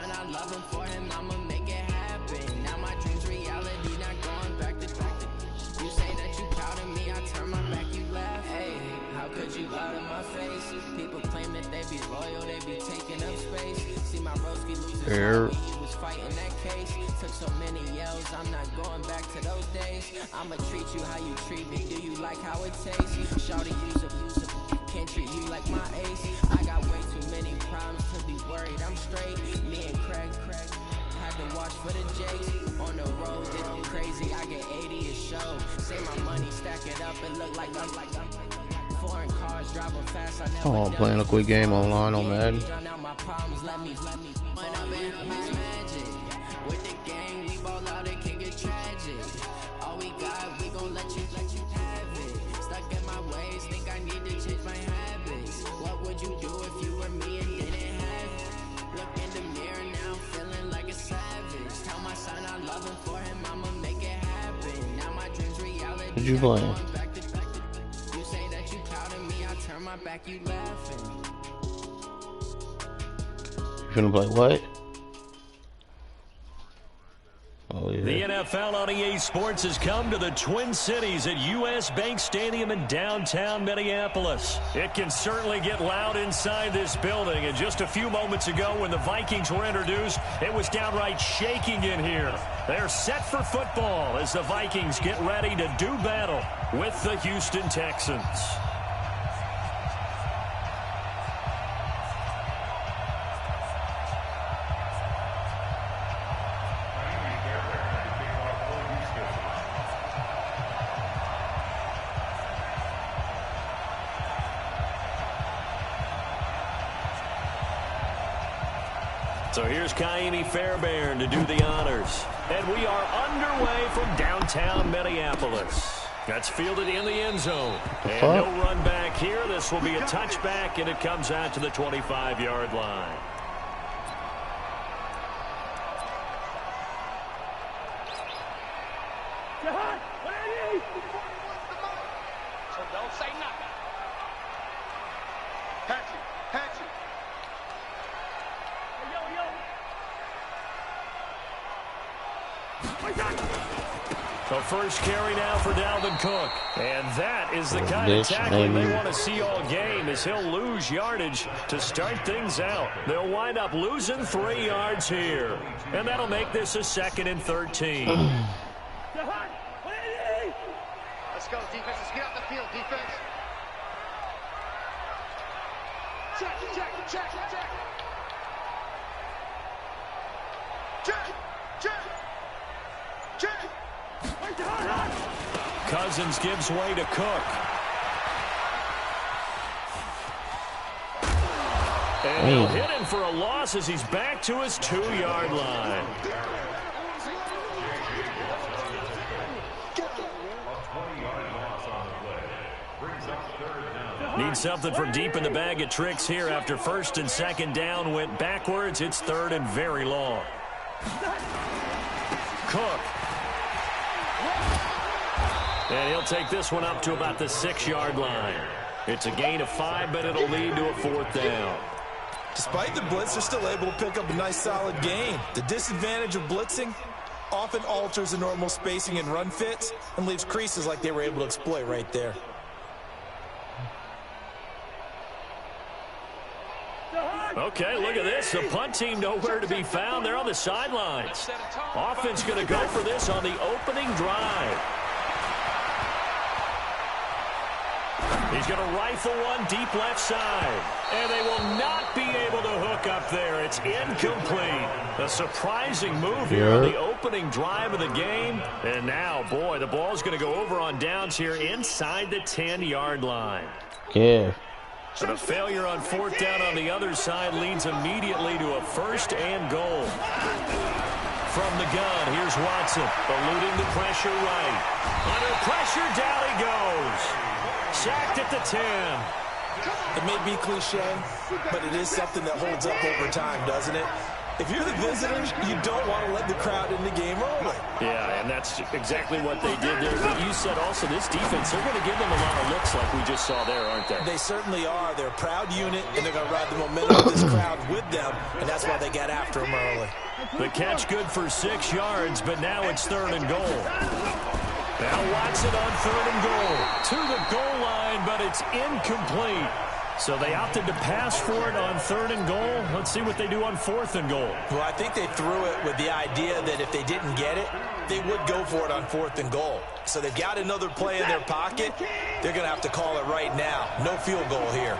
son, I love him for him, I'ma make it happen. Now my dream's reality, not going back to you say that you proud of me, I turn my back, you laugh. Hey, how could you lie to my face? People claim that they be loyal, they be taking up space. See my broski lose his when he was fighting that case. Took so many yells, I'm not going back to those days. I'ma treat you how you treat me, do you like how it tastes? Shawty use can't treat you like my ace. I got way too many problems to be worried, I'm straight. Me and Craig had to watch for the Jakes. On the road, it's crazy, I get 80 a show. Say my money, stack it up and look like I'm foreign cars driving fast. I never I'm playing a quick game online on Madden. With the gang, we ball out, it can get tragic. All we got, we gon' let you have it. Stuck in my ways, think I need to change my habits. What would you do if you were me and didn't have it? Look in the mirror now, feeling like a savage. Tell my son I love him for him, I'ma make it happen. Now my dreams reality. What you playing? You say that you proud of me, I turn my back, you laughing. You finna play what? Oh, yeah. The NFL on EA Sports has come to the Twin Cities at US Bank Stadium in downtown Minneapolis. It can certainly get loud inside this building, and just a few moments ago when the Vikings were introduced, it was downright shaking in here. They're set for football as the Vikings get ready to do battle with the Houston Texans. So here's Kaimi Fairbairn to do the honors. And we are underway from downtown Minneapolis. That's fielded in the end zone. And no run back here. This will be a touchback, and it comes out to the 25-yard line. So don't say nothing. Patch it. The first carry now for Dalvin Cook. And that is the kind of tackling they want to see all game, as he'll lose yardage to start things out. They'll wind up losing 3 yards here. And that'll make this a 2nd and 13. Let's go, defense. Let's get out the field, defense. Check. Cousins gives way to Cook. And he'll hit him for a loss as he's back to his 2-yard line. Need something from deep in the bag of tricks here after 1st and 2nd down went backwards. It's 3rd and very long. Cook. And he'll take this one up to about the 6-yard line. It's a gain of 5, but it'll lead to a 4th down. Despite the blitz, they're still able to pick up a nice solid gain. The disadvantage of blitzing often alters the normal spacing and run fits and leaves creases like they were able to exploit right there. Okay, look at this. The punt team nowhere to be found. They're on the sidelines. Offense going to go for this on the opening drive. He's going to rifle one deep left side. And they will not be able to hook up there. It's incomplete. A surprising move here on the opening drive of the game. And now, boy, the ball's going to go over on downs here inside the 10-yard line. Yeah. And a failure on 4th down on the other side leads immediately to a 1st and goal. From the gun, here's Watson, eluding the pressure right. Under pressure, down he goes. Sacked at the 10. It may be cliche, but it is something that holds up over time, doesn't it? If you're the visitors, you don't want to let the crowd in the game early. Yeah, and that's exactly what they did there. But you said also this defense, they're going to give them a lot of looks like we just saw there, aren't they? They certainly are. They're a proud unit, and they're going to ride the momentum of this crowd with them, and that's why they got after them early. The catch good for 6 yards, but now it's 3rd and goal. Now Watson on 3rd and goal. To the goal line, but it's incomplete. So they opted to pass for it on 3rd and goal. Let's see what they do on 4th and goal. Well, I think they threw it with the idea that if they didn't get it, they would go for it on 4th and goal. So they've got another play in their pocket. They're going to have to call it right now. No field goal here.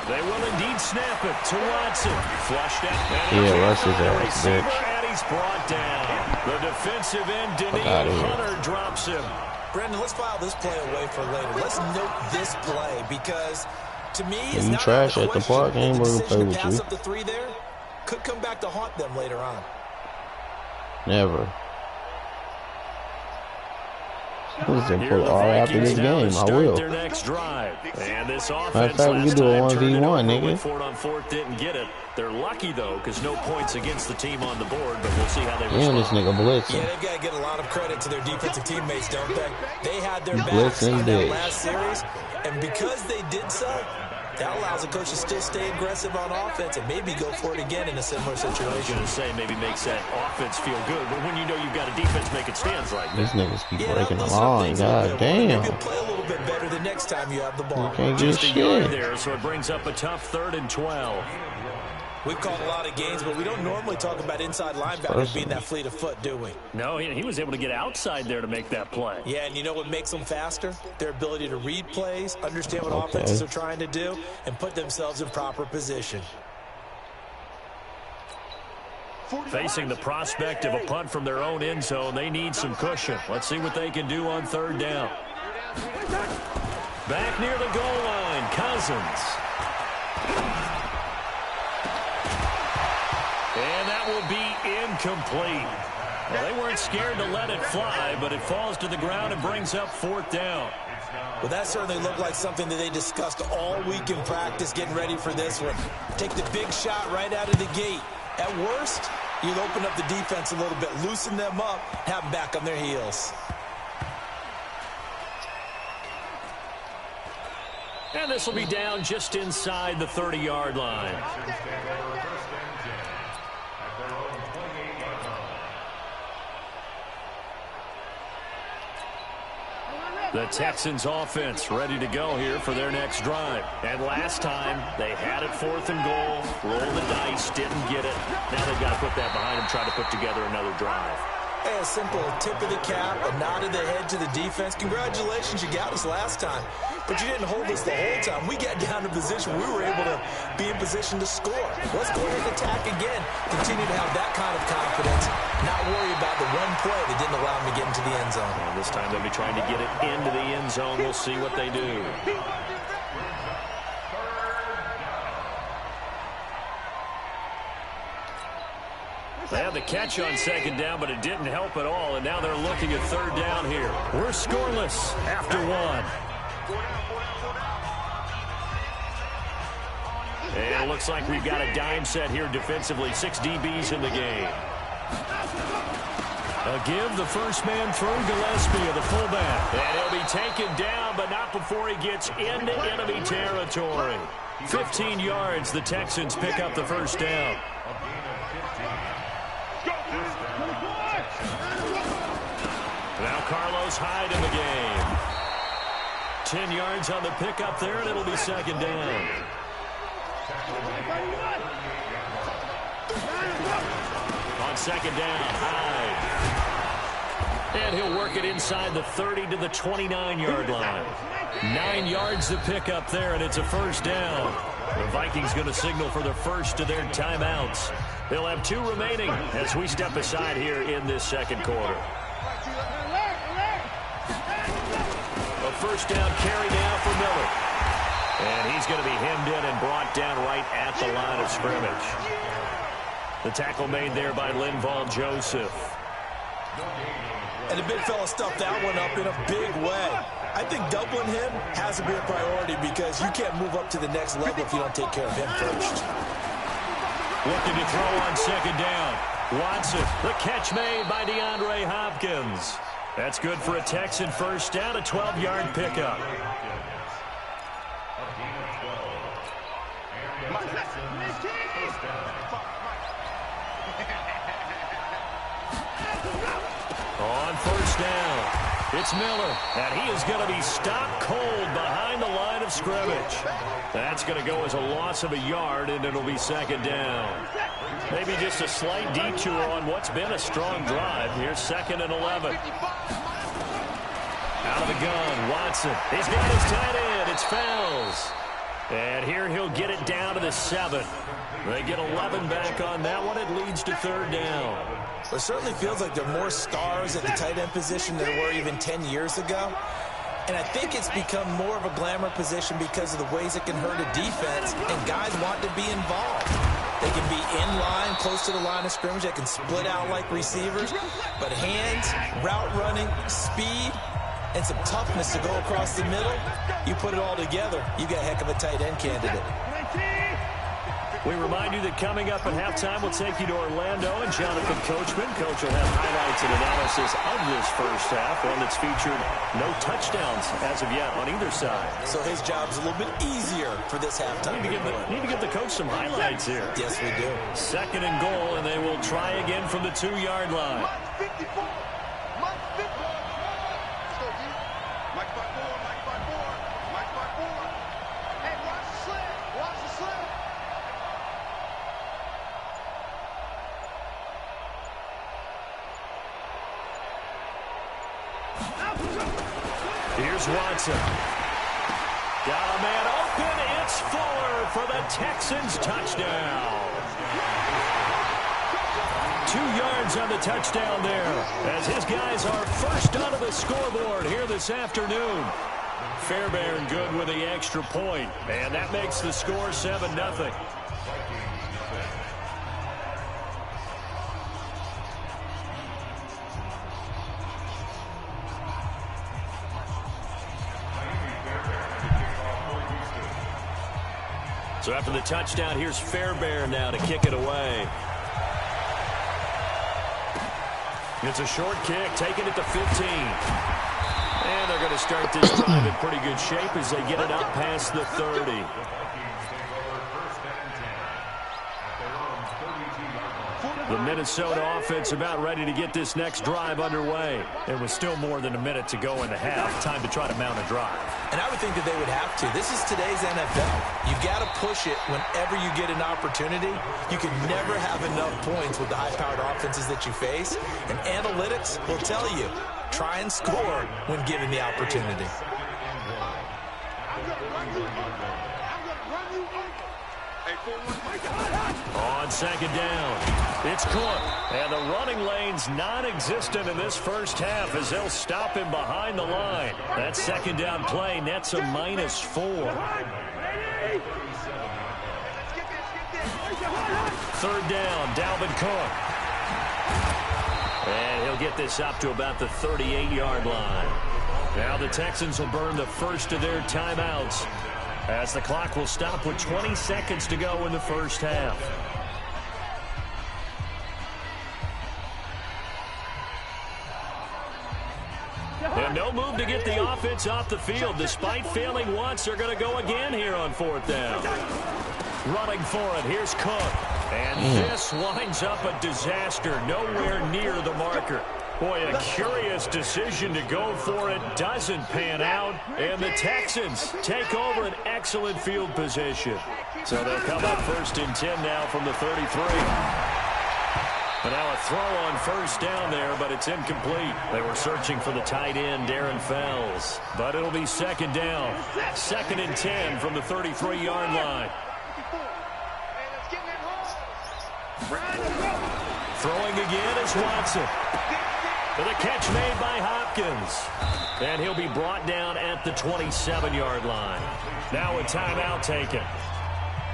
They will indeed snap it to Watson. Flushed out. Yeah, Russ is ass, bitch. And he's brought down. The defensive end, Daniel Hunter, drops him. Brandon, let's file this play away for later. Let's note this play because, to me, it's you not trash at the park. The Ain't gonna play decision with to pass you. up the 3 there could come back to haunt them later on. Never. Listen, pull all after this game. I will. Their next drive. And this offense, matter of fact, we can do a 1v1, nigga. For it on 4th, didn't get it. They're lucky, though, because no points against the team on the board, but we'll see how they respond. And this nigga blitzing. Yeah, they've got to get a lot of credit to their defensive teammates, don't they? They had their backs Blitzing in that bitch. last series, and because they did so, that allows the coach to still stay aggressive on offense and maybe go for it again in a similar situation. I was going to say maybe makes that offense feel good, but when you know you've got a defense making stands like that. These niggas keep breaking the line. God damn. You can play a little bit better the next time you have the ball. You can't get Just a yard shit. there, so it brings up a tough 3rd and 12. We've called a lot of games, but we don't normally talk about inside linebackers being that fleet of foot, do we? No, he was able to get outside there to make that play. Yeah, and you know what makes them faster? Their ability to read plays, understand what offenses are trying to do, and put themselves in proper position. Facing the prospect of a punt from their own end zone, they need some cushion. Let's see what they can do on 3rd down. Back near the goal line, Cousins. And that will be incomplete. Well, they weren't scared to let it fly, but it falls to the ground and brings up 4th down. Well, that certainly looked like something that they discussed all week in practice, getting ready for this one. Take the big shot right out of the gate. At worst, you'll open up the defense a little bit, loosen them up, have them back on their heels. And this will be down just inside the 30-yard line. The Texans offense ready to go here for their next drive. And last time, they had it 4th and goal, rolled the dice, didn't get it. Now they've got to put that behind them, try to put together another drive. Hey, a simple tip of the cap, a nod of the head to the defense. Congratulations, you got us last time. But you didn't hold us the whole time. We got down to position. We were able to be in position to score. Let's go ahead and attack again. Continue to have that kind of confidence. Not worry about the one play that didn't allow them to get into the end zone. And this time they'll be trying to get it into the end zone. We'll see what they do. They had the catch on 2nd down, but it didn't help at all, and now they're looking at 3rd down here. We're scoreless after 1. And it looks like we've got a dime set here defensively. 6 DBs in the game. A give, the first man through, Gillespie of the fullback. And he'll be taken down, but not before he gets into enemy territory. 15 yards, the Texans pick up the 1st down. Now Carlos Hyde in the game. 10 yards on the pickup there, and it'll be 2nd down. On 2nd down, Hyde. And he'll work it inside the 30 to the 29-yard line. 9 yards to pick up there, and it's a 1st down. The Vikings going to signal for the first of their timeouts. They'll have 2 remaining as we step aside here in this 2nd quarter. A 1st down carry now for Miller. And he's going to be hemmed in and brought down right at the line of scrimmage. The tackle made there by Linval Joseph. And the big fella stuffed that one up in a big way. I think doubling him has to be a priority because you can't move up to the next level if you don't take care of him first. Looking to throw on second down. Watson, the catch made by DeAndre Hopkins. That's good for a Texan first down, a 12-yard pickup. On first down, it's Miller, and he is going to be stopped cold behind the line of scrimmage. That's going to go as a loss of a yard, and it'll be second down. Maybe just a slight detour on what's been a strong drive. Here's 2nd and 11. Out of the gun, Watson. He's got his tight end. It's Fells. And here he'll get it down to the 7. They get 11 back on that one. It leads to 3rd down. It certainly feels like there are more stars at the tight end position than there were even 10 years ago. And I think it's become more of a glamour position because of the ways it can hurt a defense, and guys want to be involved. They can be in line, close to the line of scrimmage. They can split out like receivers. But hands, route running, speed, and some toughness to go across the middle, you put it all together, you got a heck of a tight end candidate. We remind you that coming up at halftime, we'll take you to Orlando and Jonathan Coachman. Coach will have highlights and analysis of this first half, one that's featured no touchdowns as of yet on either side. So his job's a little bit easier for this halftime. Need to give the coach some highlights here. Yes, we do. 2nd and goal, and they will try again from the 2-yard line. Here's Watson. Got a man open. It's Fuller for the Texans touchdown. 2 yards on the touchdown there, as his guys are first onto the scoreboard here this afternoon. Fairbairn good with the extra point, and that makes the score 7-0. So after the touchdown, here's Fairbairn now to kick it away. It's a short kick, taking it to 15. And they're going to start this drive in pretty good shape as they get it up past the 30. The Minnesota offense about ready to get this next drive underway. It was still more than a minute to go in the half. Time to try to mount a drive. And I would think that they would have to. This is today's NFL. You got to push it whenever you get an opportunity. You can never have enough points with the high-powered offenses that you face. And analytics will tell you, try and score when given the opportunity. On second down, it's Cook. And the running lane's non-existent in this first half as they'll stop him behind the line. That second down play nets a -4. 3rd down, Dalvin Cook. And he'll get this up to about the 38-yard line. Now the Texans will burn the first of their timeouts, as the clock will stop with 20 seconds to go in the first half. And no move to get the offense off the field. Despite failing once, they're going to go again here on 4th down. Running for it, here's Cook. And this winds up a disaster, nowhere near the marker. Boy, a curious decision to go for it doesn't pan out, and the Texans take over an excellent field position. So they'll come up 1st and 10 now from the 33. And now a throw on 1st down there, but it's incomplete. They were searching for the tight end, Darren Fells. But it'll be 2nd down. 2nd and 10 from the 33-yard line. Throwing again is Watson. With a catch made by Hopkins. And he'll be brought down at the 27-yard line. Now a timeout taken.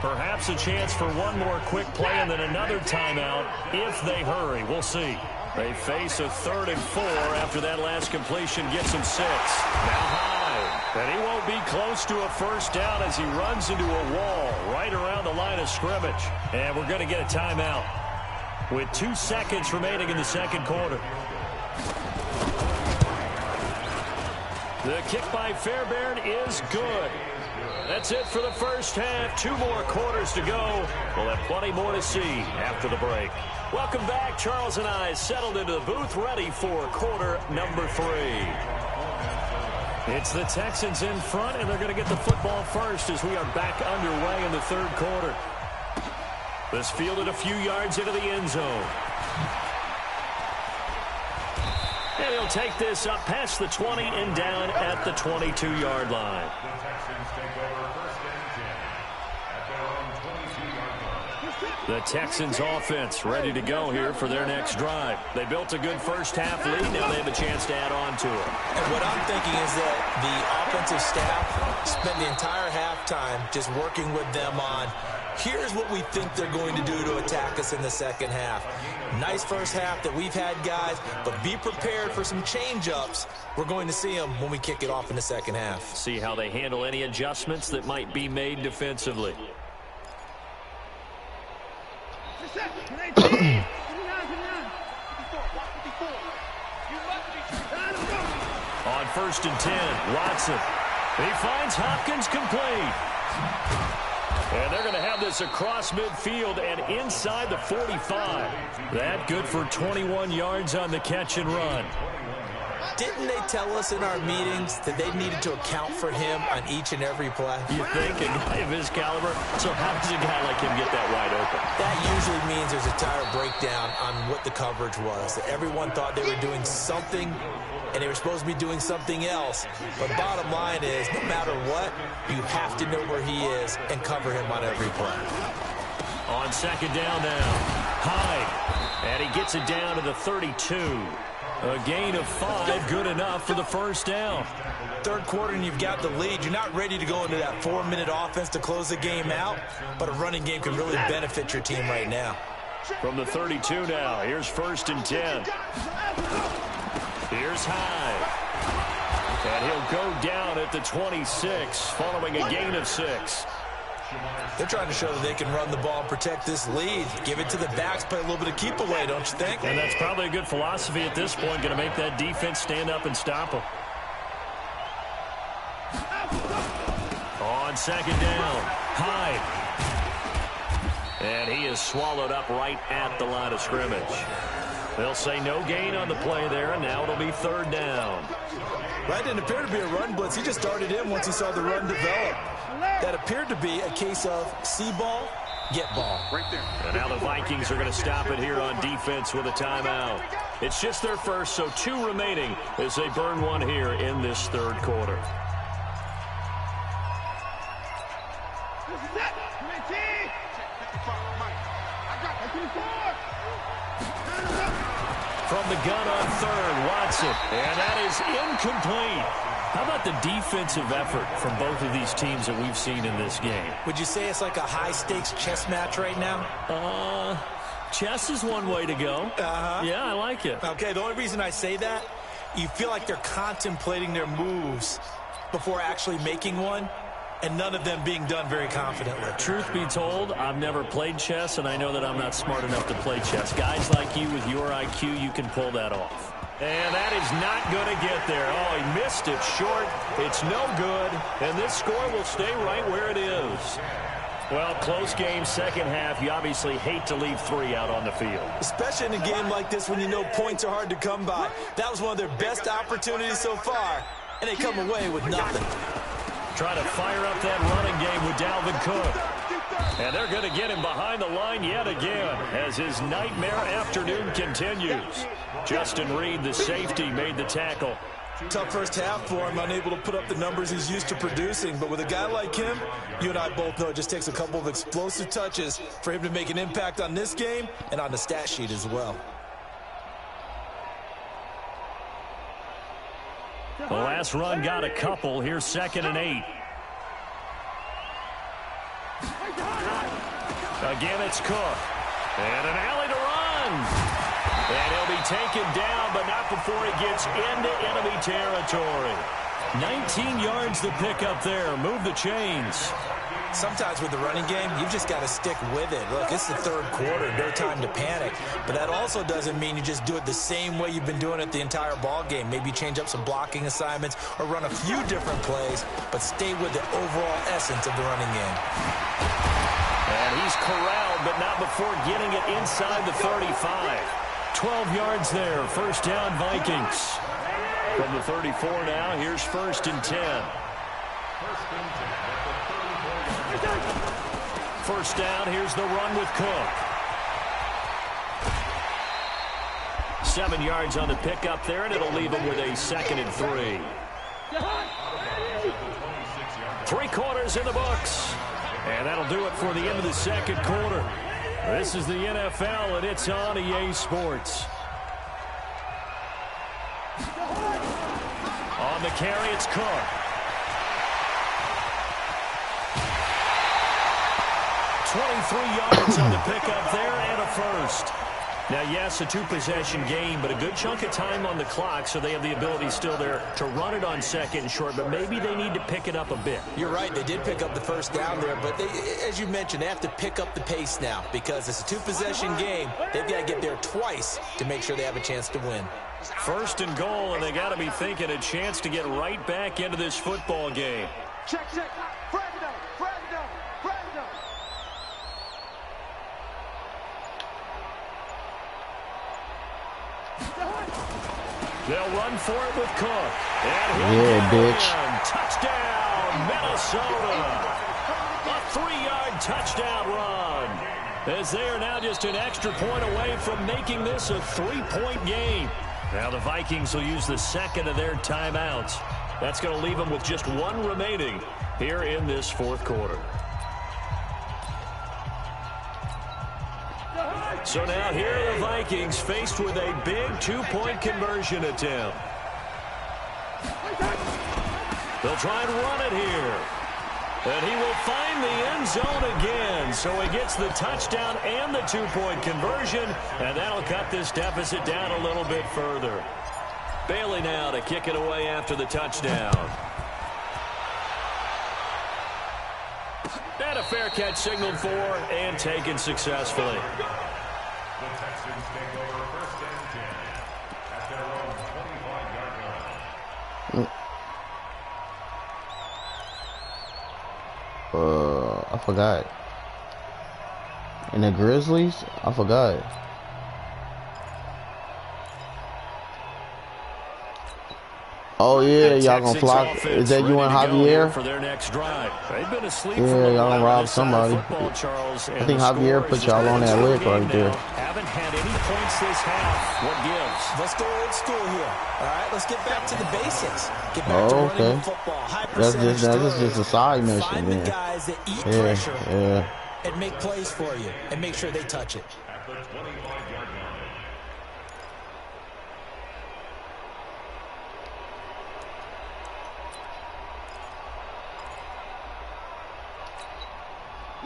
Perhaps a chance for one more quick play and then another timeout if they hurry. We'll see. They face a 3rd and 4 after that last completion gets them 6. Now high. And he won't be close to a first down as he runs into a wall right around the line of scrimmage. And we're going to get a timeout with 2 seconds remaining in the second quarter. The kick by Fairbairn is good. That's it for the first half. 2 more quarters to go. We'll have plenty more to see after the break. Welcome back. Charles and I settled into the booth ready for quarter number 3. It's the Texans in front, and they're going to get the football first as we are back underway in the third quarter. This fielded a few yards into the end zone. And he'll take this up past the 20 and down at the 22-yard line. The Texans offense ready to go here for their next drive. They built a good first half lead. Now they have a chance to add on to it. And what I'm thinking is that the offensive staff spent the entire halftime just working with them on, here's what we think they're going to do to attack us in the second half. Nice first half that we've had, guys, but be prepared for some change-ups. We're going to see them when we kick it off in the second half. See how they handle any adjustments that might be made defensively. On 1st and 10, Watson. He finds Hopkins complete. And they're going to have this across midfield and inside the 45. That good for 21 yards on the catch and run. Didn't they tell us in our meetings that they needed to account for him on each and every play? You think a guy of his caliber? So how does a guy like him get that wide open? That usually means there's a entire breakdown on what the coverage was. That everyone thought they were doing something, and they were supposed to be doing something else. But bottom line is, no matter what, you have to know where he is and cover him on every play. On 2nd down now, Hyde. And he gets it down to the 32. A gain of 5, good enough for the first down. Third quarter and you've got the lead. You're not ready to go into that 4-minute offense to close the game out, but a running game can really benefit your team right now. From the 32 now, here's 1st and 10. Here's Hyde. And he'll go down at the 26 following a gain of 6. They're trying to show that they can run the ball and protect this lead. Give it to the backs, play a little bit of keep away, don't you think? And that's probably a good philosophy at this point, going to make that defense stand up and stop them. On 2nd down, Hyde. And he is swallowed up right at the line of scrimmage. They'll say no gain on the play there, and now it'll be 3rd down. That didn't appear to be a run blitz. He just started in once he saw the run develop. That appeared to be a case of see ball, get ball. Right there. And now the Vikings are going to stop it here on defense with a timeout. It's just their first, so 2 remaining as they burn 1 here in this third quarter. From the gun on 3rd, Watson. And that is incomplete. How about the defensive effort from both of these teams that we've seen in this game? Would you say it's like a high-stakes chess match right now? Chess is one way to go. Yeah, I like it. Okay, the only reason I say that, you feel like they're contemplating their moves before actually making one, and none of them being done very confidently. Truth be told, I've never played chess, and I know that I'm not smart enough to play chess. Guys like you with your IQ, you can pull that off. And that is not going to get there. Oh, he missed it short. It's no good. And this score will stay right where it is. Well, close game, second half. You obviously hate to leave 3 out on the field. Especially in a game like this when you know points are hard to come by. That was one of their best opportunities so far, and they come away with nothing. Trying to fire up that running game with Dalvin Cook. And they're going to get him behind the line yet again as his nightmare afternoon continues. Justin Reed, the safety, made the tackle. Tough first half for him, unable to put up the numbers he's used to producing. But with a guy like him, you and I both know it just takes a couple of explosive touches for him to make an impact on this game and on the stat sheet as well. The last run got a couple. Here's 2nd and 8. Again, it's Cook. And an alley to run. And he'll be taken down, but not before he gets into enemy territory. 19 yards to pick up there. Move the chains. Sometimes with the running game, you've just got to stick with it. Look, it's the third quarter, no time to panic. But that also doesn't mean you just do it the same way you've been doing it the entire ball game. Maybe change up some blocking assignments or run a few different plays, but stay with the overall essence of the running game. And he's corralled, but not before getting it inside the 35. 12 yards there, first down Vikings. From the 34 now, here's 1st and 10. First down, here's the run with Cook. 7 yards on the pickup there, and it'll leave him with a 2nd and 3. 3 quarters in the books. And that'll do it for the end of the second quarter. This is the NFL, and it's on EA Sports. On the carry, it's Cook. 23 yards on the pickup there and a first. Now, yes, a 2-possession game, but a good chunk of time on the clock, so they have the ability still there to run it on 2nd and short, but maybe they need to pick it up a bit. You're right. They did pick up the first down there, but they, as you mentioned, they have to pick up the pace now because it's a 2-possession game. They've got to get there twice to make sure they have a chance to win. 1st and goal, and they got to be thinking a chance to get right back into this football game. Check. Frag down. They'll run for it with Cook. And yeah, bitch. Touchdown, Minnesota. A 3-yard touchdown run. As they are now just an extra point away from making this a 3-point game. Now the Vikings will use the 2nd of their timeouts. That's going to leave them with just 1 remaining here in this 4th quarter. So now here are the Vikings faced with a big 2-point conversion attempt. They'll try and run it here. And he will find the end zone again. So he gets the touchdown and the 2-point conversion. And that'll cut this deficit down a little bit further. Bailey now to kick it away after the touchdown. And a fair catch signaled for and taken successfully. The Texans take over 1st and 10 at their own 25-yard line. I forgot. And the Grizzlies? I forgot. Oh yeah, y'all gonna flock. Is that you and Javier? For their next drive. They've been asleep. Yeah, y'all gonna rob somebody. I think Javier put y'all on that lick right there. Haven't had any points this half. What gives? Let's go old school here. All right, let's get back to the basics. Get back to running the football. That's just a side mission. Find the guys that eat pressure and make plays for you and make sure they touch it. At the 25-yard line.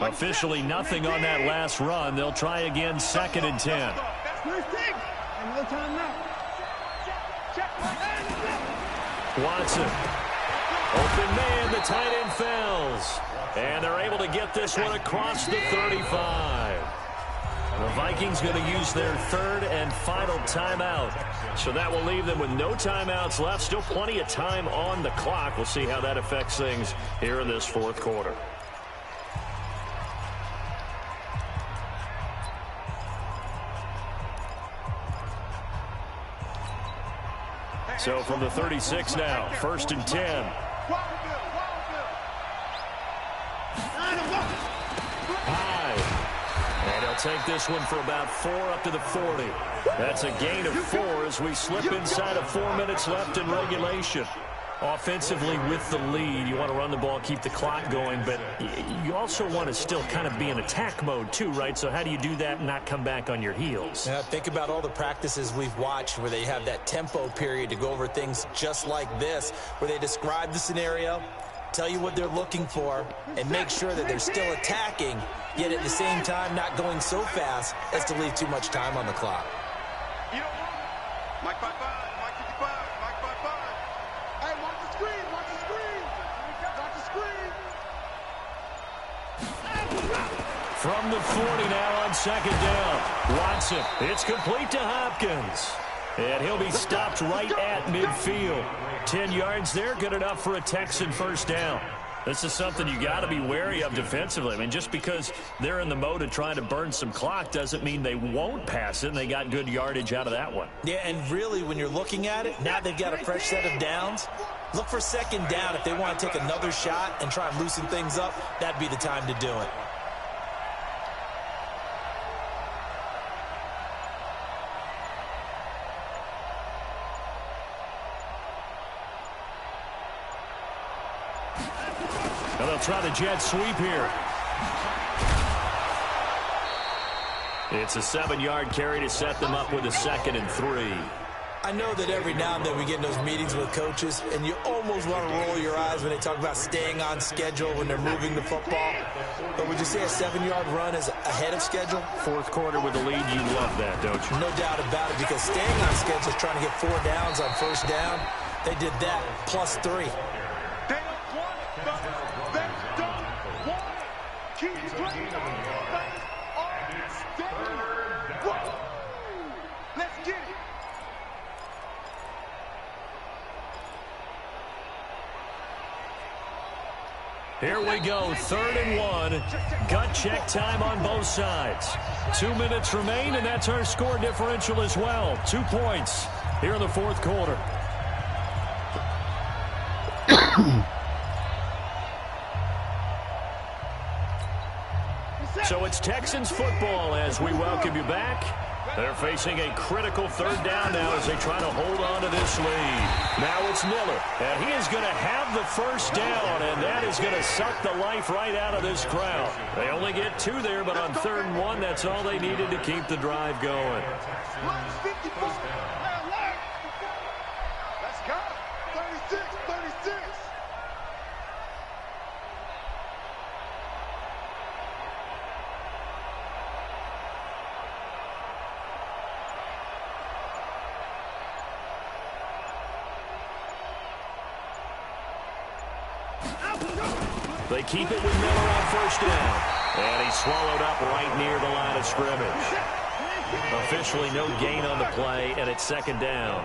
Officially nothing on that last run. They'll try again 2nd and 10. Watson. Open man, the tight end fails. And they're able to get this one across the 35. The Vikings going to use their 3rd and final timeout. So that will leave them with no timeouts left. Still plenty of time on the clock. We'll see how that affects things here in this 4th quarter. So from the 36 now, 1st and 10. High. And he'll take this one for about 4 up to the 40. That's a gain of 4 as we slip inside of 4 minutes left in regulation. Offensively with the lead, you want to run the ball, keep the clock going, but you also want to still kind of be in attack mode too, right? So how do you do that and not come back on your heels? Yeah, think about all the practices we've watched where they have that tempo period to go over things just like this, where they describe the scenario, tell you what they're looking for, and make sure that they're still attacking, yet at the same time not going so fast as to leave too much time on the clock. Mike 55, Mike 55, Mike 55. Hey, watch the screen, watch From the 40 now on second down. Watson, it's complete to Hopkins. And he'll be stopped right at midfield. 10 yards there, good enough for a Texan first down. This is something you got to be wary of defensively. I mean, just because they're in the mode of trying to burn some clock doesn't mean they won't pass it, and they got good yardage out of that one. Yeah, and really, when you're looking at it, now they've got a fresh set of downs. Look for second down if they want to take another shot and try and loosen things up. That'd be the time to do it. Now they'll try the jet sweep here. It's a 7-yard carry to set them up with a 2nd and 3. I know that every now and then we get in those meetings with coaches, and you almost want to roll your eyes when they talk about staying on schedule when they're moving the football. But would you say a 7-yard run is ahead of schedule? Fourth quarter with the lead, you love that, don't you? No doubt about it, because staying on schedule is trying to get 4 downs on first down. They did that, plus 3. They don't want it, but they don't want it. Keep playing on the face on steady. Whoa! Let's get it. Here we go, 3rd and 1. Gut check time on both sides. 2 minutes remain, and that's our score differential as well. 2 points here in the fourth quarter. So it's Texans football as we welcome you back. They're facing a critical 3rd down now as they try to hold on to this lead. Now it's Miller, and he is going to have the first down, and that is going to suck the life right out of this crowd. They only get 2 there, but on 3rd and 1, that's all they needed to keep the drive going. Let's go. 36, 36. They keep it with Miller on first down. And he's swallowed up right near the line of scrimmage. Officially no gain on the play, and it's 2nd down.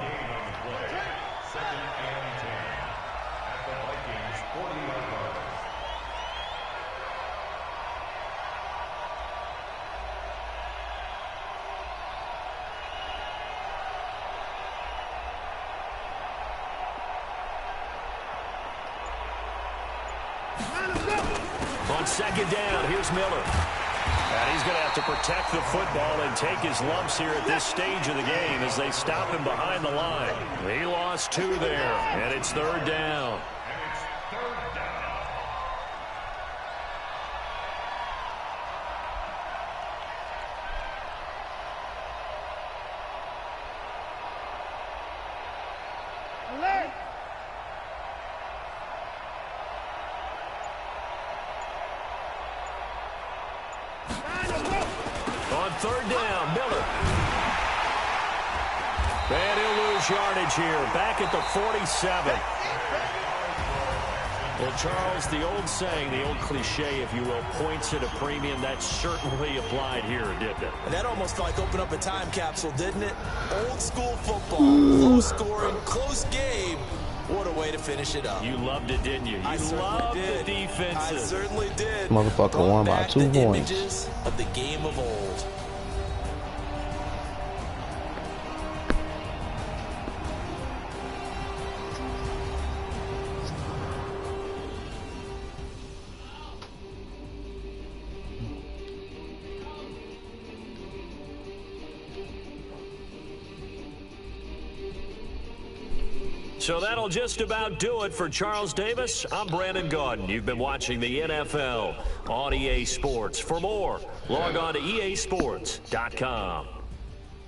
On 2nd down, here's Miller. And he's going to have to protect the football and take his lumps here at this stage of the game as they stop him behind the line. He lost 2 there, and it's 3rd down. On 3rd down, Miller. And he'll lose yardage here, back at the 47. Well, Charles, the old saying, the old cliche, if you will, points at a premium, that certainly applied here, didn't it? And that almost felt like opened up a time capsule, didn't it? Old school football, low scoring, close game. What a way to finish it up. You loved it, didn't you? You loved the defenses. I certainly did. Motherfucker won by 2 points. Images of the game of old. So that'll just about do it for Charles Davis. I'm Brandon Gaudin. You've been watching the NFL on EA Sports. For more, log on to easports.com.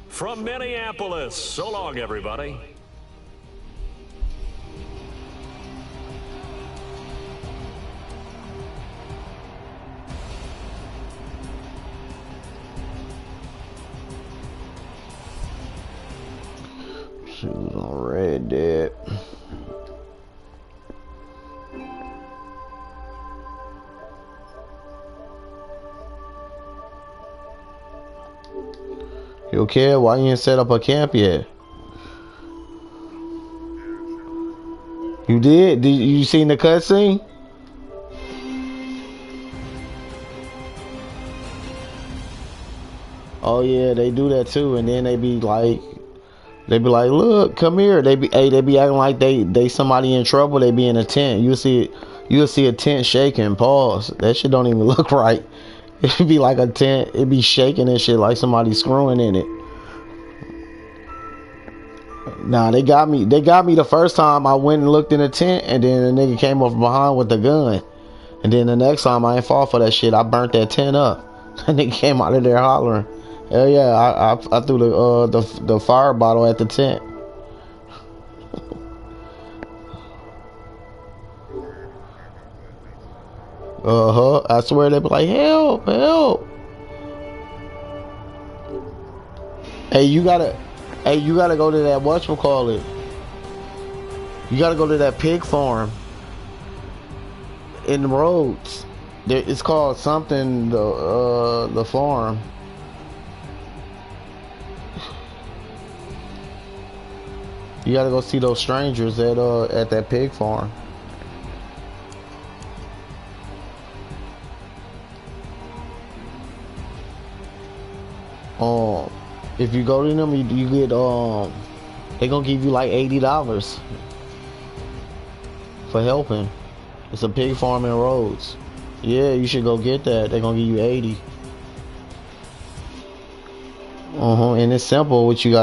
From Minneapolis, so long, everybody. She was on Red Dead. You care? Why you ain't set up a camp yet? You did? Did you seen the cutscene? Oh yeah, they do that too, and then they be like, look, come here. They be acting like they somebody in trouble. They be in a tent. You'll see a tent shaking. Pause. That shit don't even look right. It'd be like a tent. It'd be shaking and shit like somebody screwing in it. Nah, they got me. They got me the first time I went and looked in the tent, and then the nigga came up from behind with the gun. And then the next time I ain't fall for that shit. I burnt that tent up. And nigga came out of there hollering. Hell yeah, I threw the fire bottle at the tent. I swear they be like, help, help. Hey, you gotta go to that whatchamacallit. You gotta go to that pig farm in the roads. It's called something the farm. You gotta go see those strangers at that pig farm. If you go to them, you get they gonna give you like $80 for helping. It's a pig farm in Rhodes. Yeah, you should go get that. They're gonna give you 80. And it's simple. What you got.